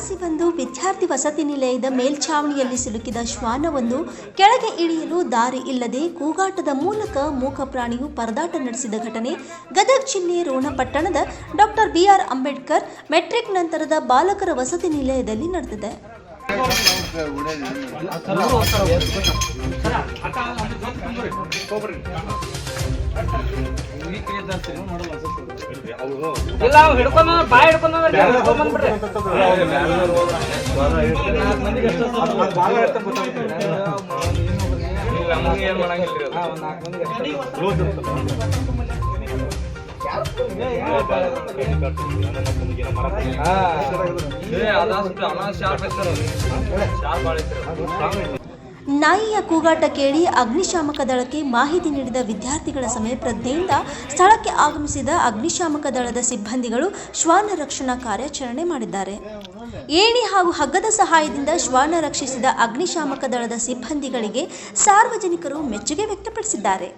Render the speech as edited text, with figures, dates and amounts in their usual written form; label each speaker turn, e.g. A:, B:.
A: ಪ್ರವಾಸಿ ಬಂದು ವಿದ್ಯಾರ್ಥಿ ವಸತಿ ನಿಲಯದ ಮೇಲ್ಛಾವಣಿಯಲ್ಲಿ ಸಿಲುಕಿದ ಶ್ವಾನವೊಂದು ಕೆಳಗೆ ಇಳಿಯಲು ದಾರಿ ಇಲ್ಲದೆ ಕೂಗಾಟದ ಮೂಲಕ ಮೂಕ ಪ್ರಾಣಿಯು ಪರದಾಟ ನಡೆಸಿದ ಘಟನೆ ಗದಗ ಜಿಲ್ಲೆ ರೋಣ ಪಟ್ಟಣದ ಡಾಕ್ಟರ್ BR ಅಂಬೇಡ್ಕರ್ ಮೆಟ್ರಿಕ್ ನಂತರದ ಬಾಲಕರ ವಸತಿ ನಿಲಯದಲ್ಲಿ ನಡೆದಿದೆ. ನಾಯಿಯ ಕೂಗಾಟ ಕೇಳಿ ಅಗ್ನಿಶಾಮಕ ದಳಕ್ಕೆ ಮಾಹಿತಿ ನೀಡಿದ ವಿದ್ಯಾರ್ಥಿಗಳ ಸಮಯ ಪ್ರಜ್ಞೆಯಿಂದ ಸ್ಥಳಕ್ಕೆ ಆಗಮಿಸಿದ ಅಗ್ನಿಶಾಮಕ ದಳದ ಸಿಬ್ಬಂದಿಗಳು ಶ್ವಾನ ರಕ್ಷಣಾ ಕಾರ್ಯಾಚರಣೆ ಮಾಡಿದ್ದಾರೆ. ಏಣಿ ಹಾಗೂ ಹಗ್ಗದ ಸಹಾಯದಿಂದ ಶ್ವಾನ ರಕ್ಷಿಸಿದ ಅಗ್ನಿಶಾಮಕ ದಳದ ಸಿಬ್ಬಂದಿಗಳಿಗೆ ಸಾರ್ವಜನಿಕರು ಮೆಚ್ಚುಗೆ ವ್ಯಕ್ತಪಡಿಸಿದ್ದಾರೆ.